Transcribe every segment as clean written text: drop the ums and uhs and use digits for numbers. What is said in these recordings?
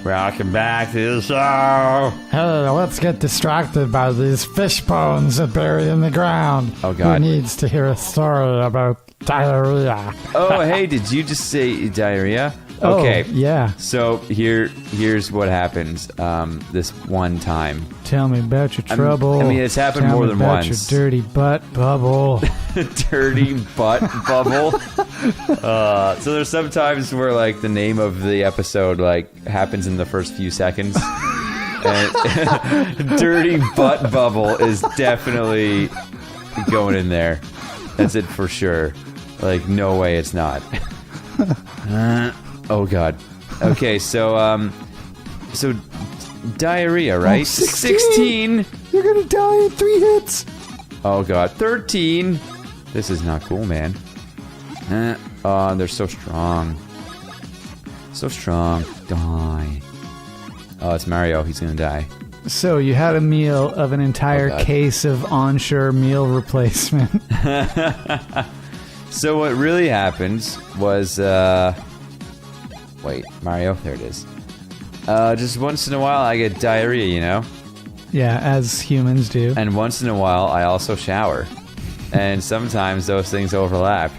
Welcome back to the show. Hey, let's get distracted by these fish bones buried in the ground. Oh, God. Who needs to hear a story about diarrhea? Oh, hey, did you just say diarrhea? Okay. Oh, yeah. So here's what happens this one time. Tell me about your trouble. I mean, it's happened Tell more me than about once. your dirty butt bubble. Dirty butt bubble. So there's some times where like the name of the episode like happens in the first few seconds. And dirty butt bubble is definitely going in there. That's it for sure. Like no way it's not. Oh god. Okay, so diarrhea, right? Oh, 16. You're gonna die in 3 hits. Oh god, 13. This is not cool, man. Oh, they're so strong. So strong. Die. Oh, it's Mario. He's gonna die. So you had a meal of an entire case of onshore meal replacement. So what really happened was, wait, Mario? There it is. Just once in a while I get diarrhea, you know? Yeah, as humans do. And once in a while I also shower. And sometimes those things overlap.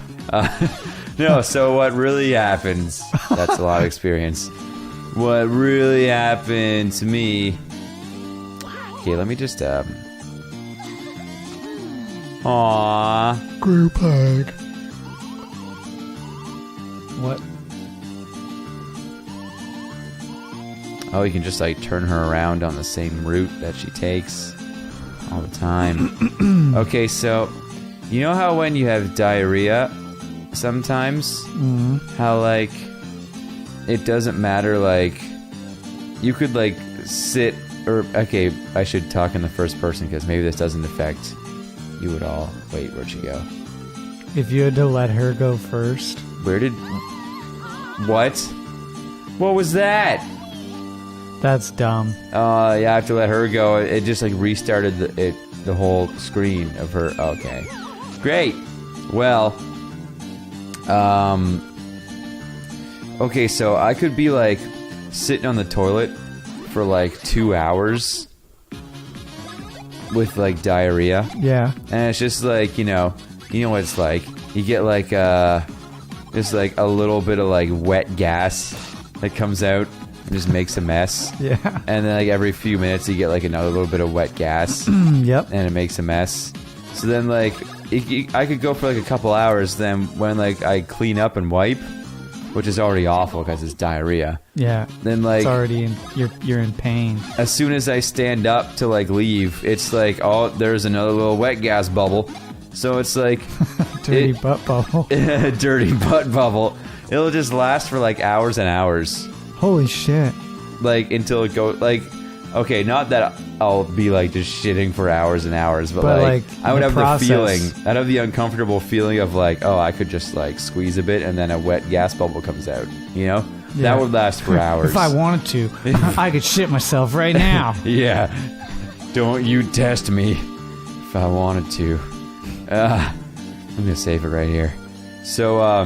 No, so what really happens... That's a lot of experience. What really happened to me... Okay, let me just, Aww. Group hug. What? Oh, you can just, like, turn her around on the same route that she takes all the time. Okay, so, you know how when you have diarrhea, sometimes, how, like, it doesn't matter, like, you could, like, sit, or, okay, I should talk in the first person, because maybe this doesn't affect you at all. Wait, where'd she go? If you had to let her go first. Where did... What? What was that? That's dumb. Yeah, I have to let her go. It just like restarted the whole screen of her. Okay, great. Well, okay, so I could be like sitting on the toilet for like 2 hours with like diarrhea. Yeah. And it's just like, you know what it's like. You get like just like a little bit of like wet gas that comes out. Just makes a mess. Yeah. And then like every few minutes you get like another little bit of wet gas. Yep. And it makes a mess. So then like I could go for like a couple hours. Then when like I clean up and wipe, which is already awful because it's diarrhea. Yeah. Then like it's already you're in pain. As soon as I stand up to like leave, it's like, oh, there's another little wet gas bubble. So it's like dirty butt bubble. Dirty butt bubble. It'll just last for like hours and hours. Holy shit. Like, until it goes, like, okay, not that I'll be, like, just shitting for hours and hours, but like I would have the feeling, I'd have the uncomfortable feeling of, like, oh, I could just, like, squeeze a bit and then a wet gas bubble comes out, you know? Yeah. That would last for hours. If I wanted to, I could shit myself right now. Yeah. Don't you test me if I wanted to. I'm gonna save it right here. So,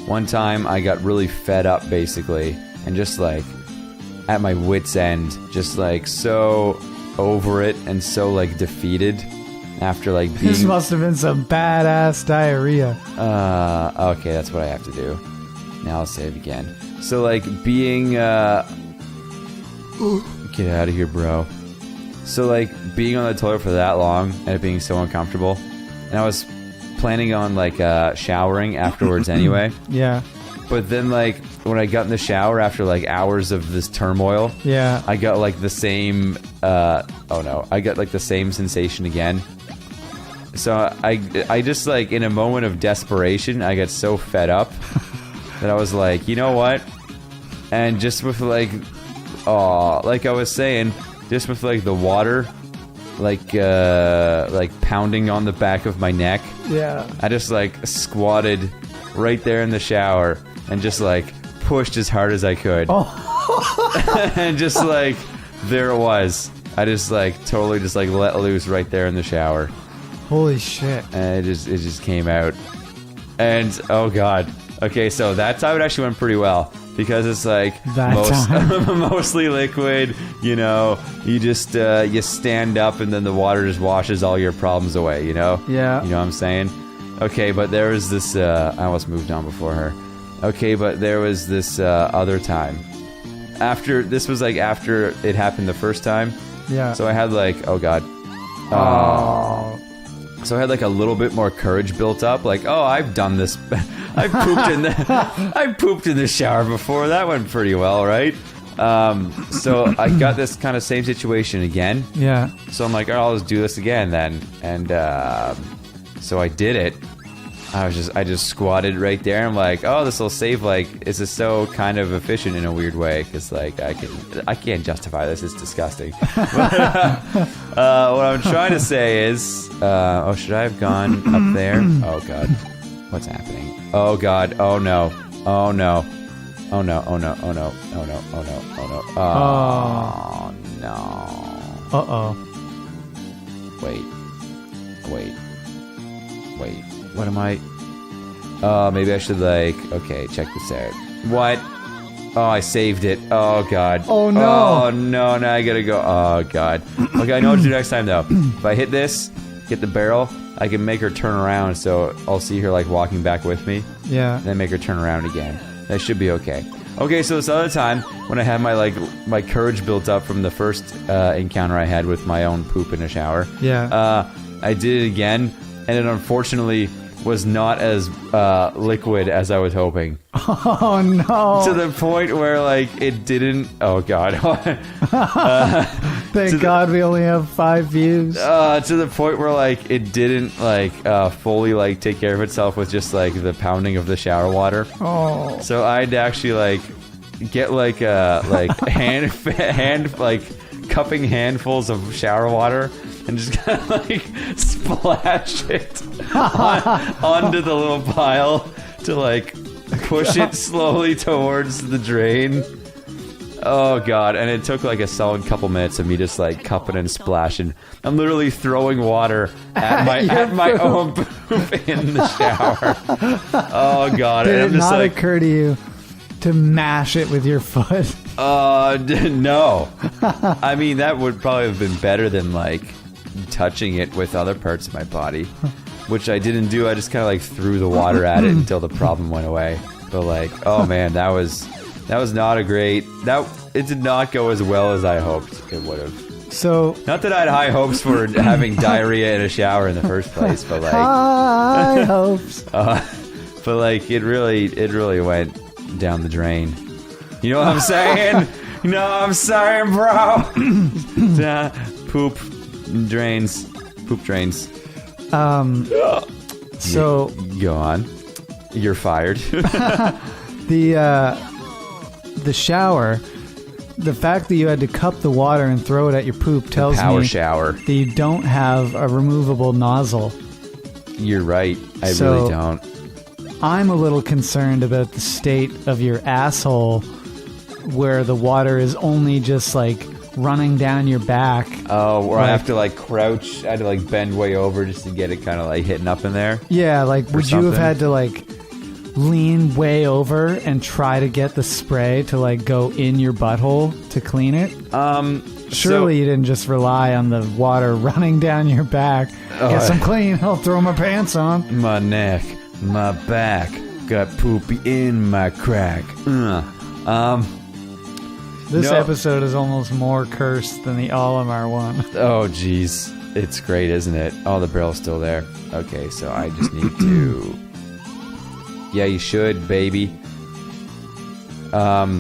one time I got really fed up, basically, and just like at my wit's end, just like so over it and so like defeated after like being... This must have been some badass diarrhea. Okay, that's what I have to do. Now I'll save again. So like being get out of here, bro. So like being on the toilet for that long and it being so uncomfortable, and I was planning on like showering afterwards anyway. Yeah. But then like when I got in the shower after like hours of this turmoil, yeah, I got like the same I got like the same sensation again. So I just like in a moment of desperation, I got so fed up that I was like, you know what? And just with like like I was saying, just with like the water like pounding on the back of my neck. Yeah. I just like squatted right there in the shower and just like pushed as hard as I could. Oh. And just like there it was. I just like totally just like let loose right there in the shower. Holy shit. And it just came out. And oh god. Okay, so that time it actually went pretty well because it's like That mostly liquid. You know, you just you stand up and then the water just washes all your problems away. You know. Yeah. You know what I'm saying? Okay, but there was this. I almost moved on before her. Okay, but there was this other time. This was like after it happened the first time. Yeah. So I had like, oh god. So I had like a little bit more courage built up. Like, oh, I've done this. I pooped in the shower before. That went pretty well, right? So I got this kind of same situation again. Yeah. So I'm like, oh, I'll just do this again then. And so I did it. I just squatted right there. I'm like, oh, this will save, like, this is so kind of efficient in a weird way because, like, I can't justify this. It's disgusting. But, what I'm trying to say is, oh, should I have gone up there? Oh god, what's happening? Oh god, oh no, oh no, oh no, oh no, oh no, oh no, oh no, oh no, oh no. Wait. What am I? Maybe I should, like, okay, check this out. What? Oh, I saved it. Oh, God. Oh, no. Oh, no, now I gotta go. Oh, God. Okay, I know what to do next time, though. If I hit this, hit the barrel, I can make her turn around, so I'll see her, like, walking back with me. Yeah. And then make her turn around again. That should be okay. Okay, so this other time, when I had my courage built up from the first encounter I had with my own poop in a shower. Yeah. I did it again, and it unfortunately was not as liquid as I was hoping. Oh no! To the point where, like, it didn't. Oh god! Thank God we only have 5 views. To the point where, like, it didn't, like, fully, like, take care of itself with just, like, the pounding of the shower water. Oh. So I'd actually, like, get like hand like cupping handfuls of shower water and just kind of like splash it onto the little pile to like push it slowly towards the drain. Oh god, and it took like a solid couple minutes of me just like cupping and splashing. I'm literally throwing water at my own poop in the shower. Oh god, Did and I'm it just not like, occur to you to mash it with your foot? No. I mean, that would probably have been better than like touching it with other parts of my body, which I didn't do. I just kind of like threw the water at it until the problem went away. But like, oh man, that was not a great. It did not go as well as I hoped it would have. So, not that I had high hopes for having diarrhea in a shower in the first place, but like high hopes. But like it really went down the drain. You know what I'm saying? You know what I'm saying, bro? Poop drains. So go on. You're fired. The shower, the fact that you had to cup the water and throw it at your poop tells me power shower that you don't have a removable nozzle. You're right. I really don't. I'm a little concerned about the state of your asshole where the water is only just like running down your back. Oh, where I have to like crouch. I had to like bend way over just to get it kind of like hitting up in there. Yeah, like would you have had to like lean way over and try to get the spray to like go in your butthole to clean it? Surely you didn't just rely on the water running down your back. Get some clean, I'll throw my pants on. My neck, my back, got poopy in my crack. This episode is almost more cursed than the Olimar one. Oh, jeez. It's great, isn't it? Oh, the barrel's still there. Okay, so I just need to... Yeah, you should, baby. What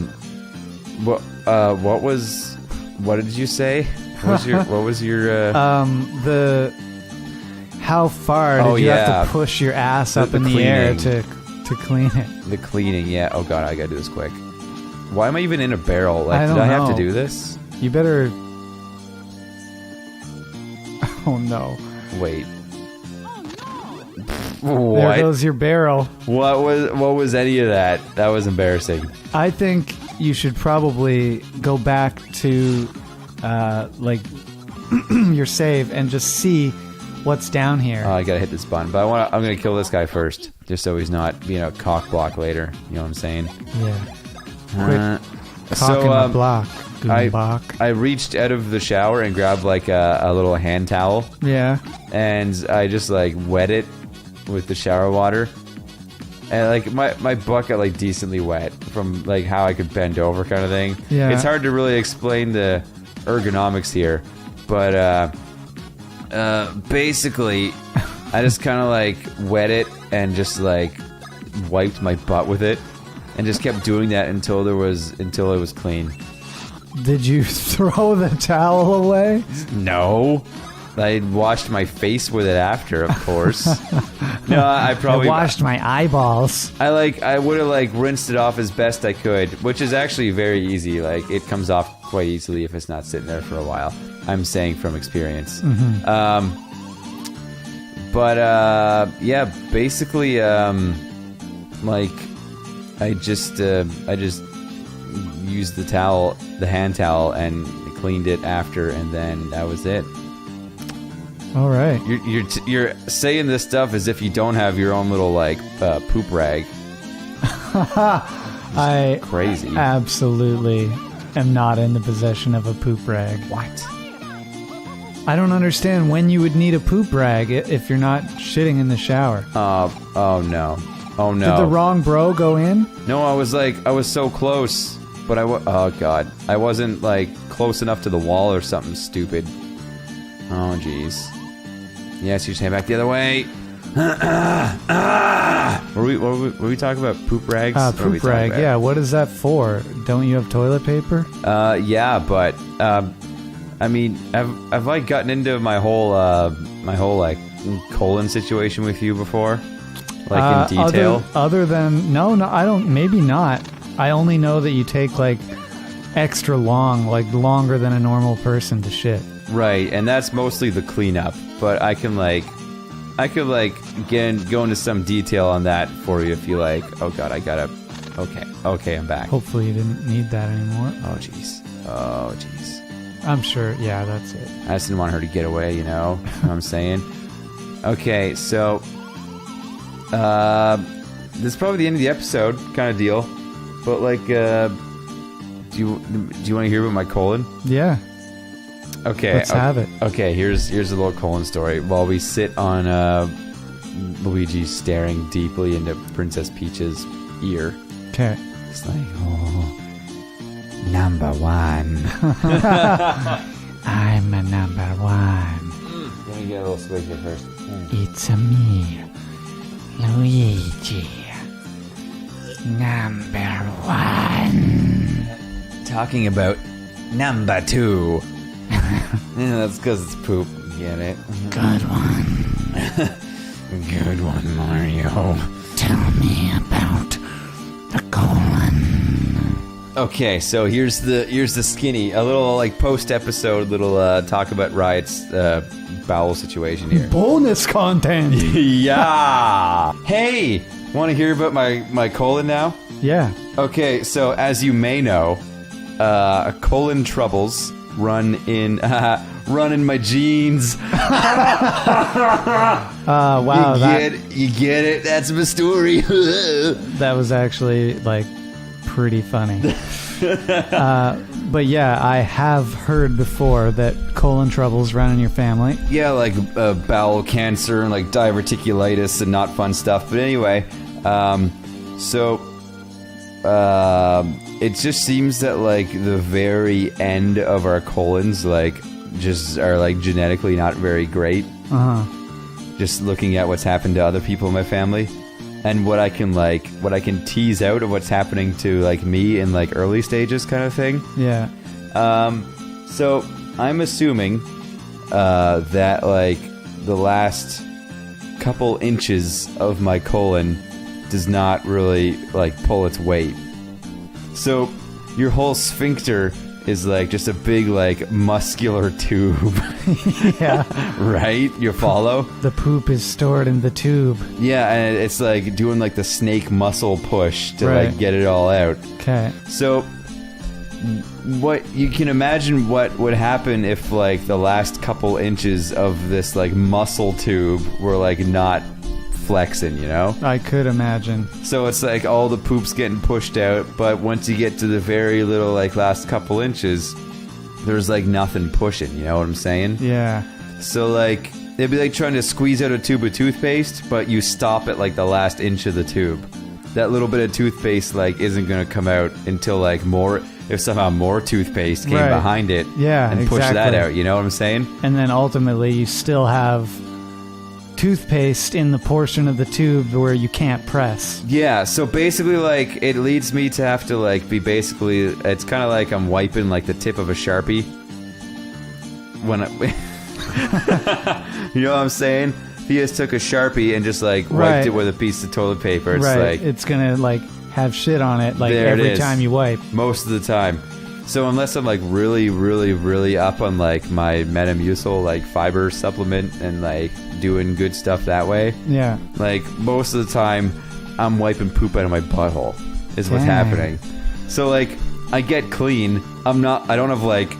did you say? What was your how far did you have to push your ass up in the air to clean it? The cleaning, yeah. Oh god, I gotta do this quick. Why am I even in a barrel? Like, did I have to do this? You better... Oh no. Wait. What? There goes your barrel. What was any of that? That was embarrassing. I think you should probably go back to like your save and just see what's down here. I gotta hit this button, but I'm gonna kill this guy first, just so he's not being a cock block later. You know what I'm saying? Yeah. Cock in the block. I reached out of the shower and grabbed like a little hand towel. Yeah. And I just like wet it with the shower water. And like my butt got like decently wet from like how I could bend over kind of thing. Yeah. It's hard to really explain the ergonomics here, but basically I just kind of like wet it and just like wiped my butt with it and just kept doing that until it was clean. Did you throw the towel away? No. I washed my face with it after, of course. No, I probably washed my eyeballs. I would have like rinsed it off as best I could, which is actually very easy. Like it comes off quite easily if it's not sitting there for a while. I'm saying from experience. Mm-hmm. But yeah, basically, like I just used the hand towel, and cleaned it after, and then that was it. All right. You're saying this stuff as if you don't have your own little like poop rag. I crazy. Absolutely am not in the possession of a poop rag. What? I don't understand when you would need a poop rag if you're not shitting in the shower. Oh no. Oh no. Did the wrong bro go in? No, I was so close, but oh god. I wasn't like close enough to the wall or something stupid. Oh jeez. Yes, you just head back the other way. Were we talking about poop rags? Poop rag, yeah. What is that for? Don't you have toilet paper? Yeah, but I mean, I've like gotten into my whole like colon situation with you before, like in detail. Other than no, I don't. Maybe not. I only know that you take like extra long, like longer than a normal person to shit. Right, and that's mostly the cleanup. But I could go into some detail on that for you if you like. Oh god, I gotta. Okay, I'm back. Hopefully you didn't need that anymore. Oh jeez. I'm sure. Yeah, that's it. I just didn't want her to get away. You know what I'm saying? Okay, so this is probably the end of the episode, kind of deal. But like, do you want to hear about my colon? Yeah. Okay. Let's have it. Okay, here's a little colon story. While we sit on Luigi staring deeply into Princess Peach's ear. Okay. It's like, oh, number one. I'm a number one. Let me get a little swig here first. It's a me, Luigi. Number one. Talking about number two. Yeah, that's because it's poop. Get it? Good one. Good one, Mario. Tell me about the colon. Okay, so here's the skinny, a little like post-episode little talk about Riot's bowel situation here. Bonus content. Yeah. Hey, want to hear about my colon now? Yeah. Okay, so as you may know, colon troubles run in my genes. Wow. You get it? That's my story. That was actually like pretty funny. But yeah, I have heard before that colon troubles run in your family. Yeah, like bowel cancer and like diverticulitis and not fun stuff. But anyway, it just seems that like the very end of our colons like just are like genetically not very great. Just looking at what's happened to other people in my family, and what I can tease out of what's happening to like me in like early stages kind of thing. Yeah. So I'm assuming that like the last couple inches of my colon does not really like pull its weight. So your whole sphincter is like just a big like muscular tube. Yeah. Right? You follow? The poop is stored in the tube. Yeah, and it's like doing like the snake muscle push to like get it all out. Okay. So what you can imagine what would happen if like the last couple inches of this like muscle tube were like not flexing, you know? I could imagine. So it's like all the poop's getting pushed out, but once you get to the very little like last couple inches, there's like nothing pushing, you know what I'm saying? Yeah. So like it'd be like trying to squeeze out a tube of toothpaste, but you stop at like the last inch of the tube. That little bit of toothpaste like isn't gonna come out until like if somehow more toothpaste came behind it, and push that out. You know what I'm saying? And then ultimately, you still have toothpaste in the portion of the tube where you can't press. Yeah. So basically, like it leads me to have to like be basically. It's kind of like I'm wiping like the tip of a Sharpie. When you know what I'm saying? He just took a Sharpie and just like wiped it with a piece of toilet paper. It's like it's gonna like have shit on it like every time you wipe. Most of the time. So unless I'm like really, really, really up on like my Metamucil like fiber supplement and like doing good stuff that way. Yeah. Like most of the time I'm wiping poop out of my butthole is what's happening. So like I get clean. I don't have like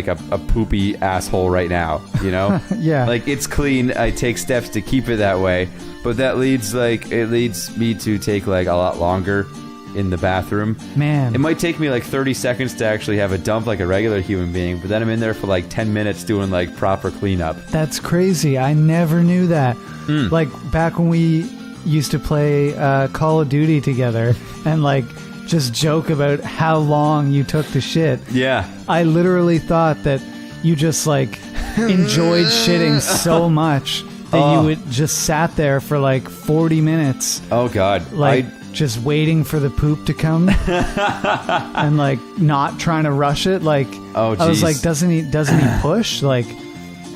a poopy asshole right now, you know? Yeah. Like it's clean. I take steps to keep it that way, but that leads me to take like a lot longer in the bathroom. Man. It might take me like 30 seconds to actually have a dump like a regular human being, but then I'm in there for like 10 minutes doing like proper cleanup. That's crazy. I never knew that. Like back when we used to play Call of Duty together and like just joke about how long you took to shit. Yeah. I literally thought that you just like enjoyed shitting so much that you would just sat there for like 40 minutes. Oh God. Like just waiting for the poop to come and like not trying to rush it. Like, I was like, doesn't he push? Like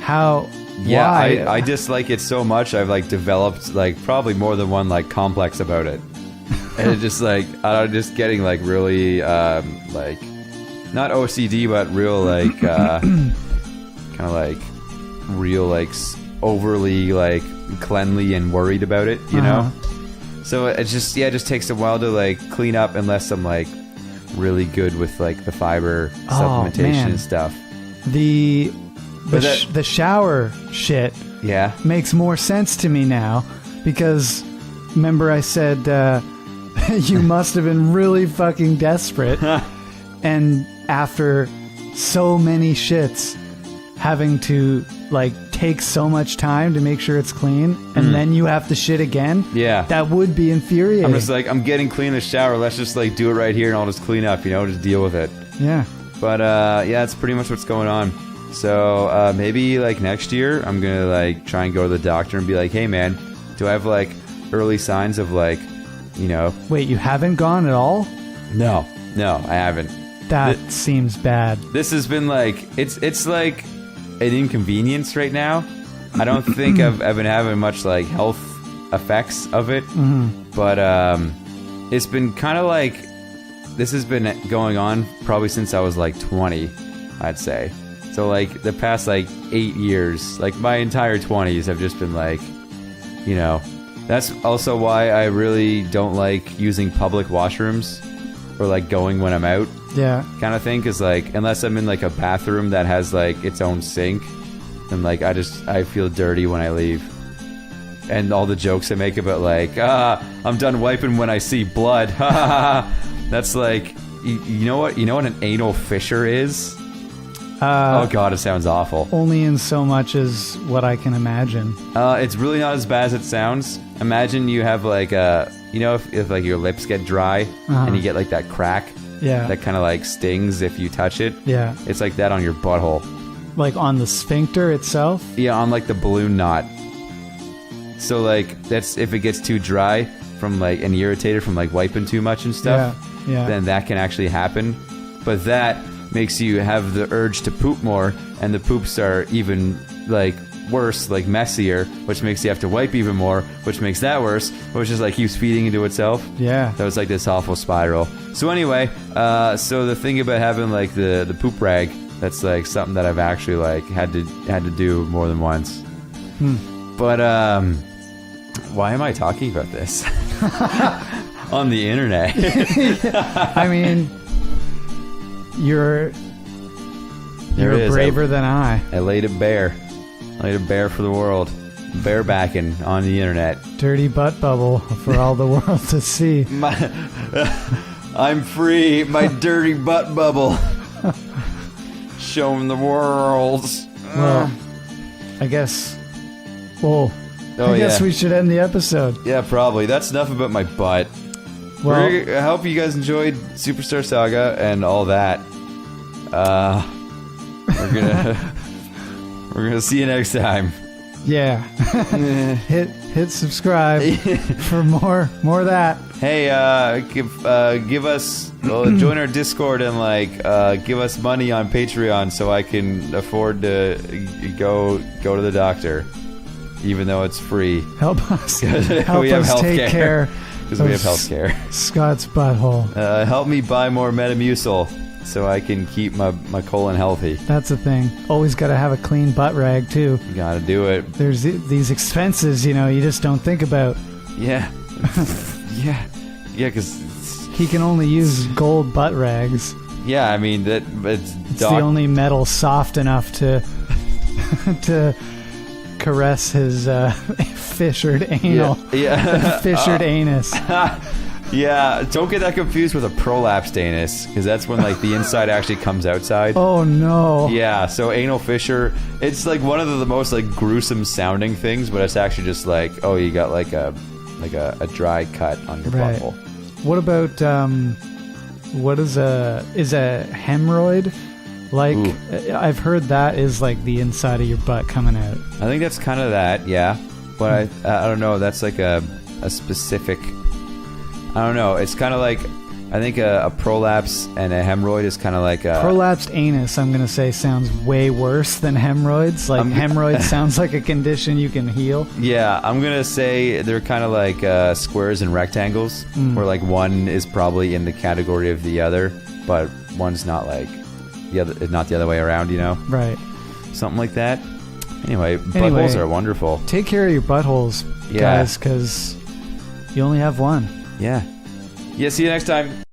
how? Yeah. Why? I dislike it so much. I've like developed like probably more than one like complex about it. And it's just like I'm just getting like really like not OCD but real like kind of like real like overly like cleanly and worried about it, you know. So it just takes a while to like clean up unless I'm like really good with like the fiber supplementation and stuff. The shower shit makes more sense to me now because remember I said you must have been really fucking desperate and after so many shits having to like take so much time to make sure it's clean and then you have to shit again. Yeah. That would be infuriating. I'm just like, I'm getting clean in the shower. Let's just like do it right here and I'll just clean up, you know, just deal with it. Yeah. But yeah, that's pretty much what's going on. So maybe like next year I'm going to like try and go to the doctor and be like, hey man, do I have like early signs of like, you know. Wait, you haven't gone at all? No, I haven't. That seems bad. This has been like, it's like an inconvenience right now. I don't think I've been having much like health effects of it, but it's been kind of like, this has been going on probably since I was like 20, I'd say. So like the past like 8 years, like my entire 20s have just been like, you know. That's also why I really don't like using public washrooms or like going when I'm out. Yeah. Kind of thing. Because like, unless I'm in like a bathroom that has like its own sink, then like I feel dirty when I leave. And all the jokes I make about like, I'm done wiping when I see blood. That's like, you know what an anal fissure is? Oh God, it sounds awful. Only in so much as what I can imagine. It's really not as bad as it sounds. Imagine you have like you know, if like your lips get dry and you get like that crack, that kind of like stings if you touch it. Yeah, it's like that on your butthole. Like on the sphincter itself. Yeah, on like the balloon knot. So like that's if it gets too dry from like and irritated from like wiping too much and stuff. Yeah. Then that can actually happen. But that makes you have the urge to poop more, and the poops are even like worse, like messier, which makes you have to wipe even more, which makes that worse, which is like keeps feeding into itself. Yeah. That was like this awful spiral. So anyway, so the thing about having like the poop rag, that's like something that I've actually like had to do more than once. But why am I talking about this on the internet? I mean, You're There it is. braver than I. I laid it bare. I laid it bare for the world. Barebacking on the internet. Dirty butt bubble for all the world to see. I'm free. My dirty butt bubble. Showing the world. Well, I guess. Well, I guess we should end the episode. Yeah, probably. That's enough about my butt. Well, I hope you guys enjoyed Superstar Saga and all that. We're gonna see you next time. Yeah. hit subscribe for more of that. Hey, give us join our Discord and give us money on Patreon so I can afford to go to the doctor, even though it's free. Help us. Help we have us take care. Because we have healthcare. Scott's butthole. Help me buy more Metamucil so I can keep my colon healthy. That's the thing. Always got to have a clean butt rag too. You gotta do it. There's these expenses, you just don't think about. Yeah. Yeah, because he can only use gold butt rags. Yeah, I mean it's the only metal soft enough to to caress his fissured anal. Yeah. Fissured anus. Yeah, don't get that confused with a prolapsed anus, because that's when the inside actually comes outside. Oh no. Yeah, so anal fissure, it's one of the most gruesome sounding things, but it's actually just you got a dry cut on your butthole. What about what is a hemorrhoid? Ooh. I've heard that is the inside of your butt coming out. I think that's kind of that, yeah. But I don't know, that's a specific, I don't know, it's kind of I think a prolapse and a hemorrhoid is kind of prolapsed anus, I'm going to say, sounds way worse than hemorrhoids. Hemorrhoids sounds like a condition you can heal. Yeah, I'm going to say they're kind of squares and rectangles, where one is probably in the category of the other, but one's not the other, not the other way around, Right. Something like that. Anyway, buttholes are wonderful. Take care of your buttholes, guys, because you only have one. Yeah. Yeah, see you next time.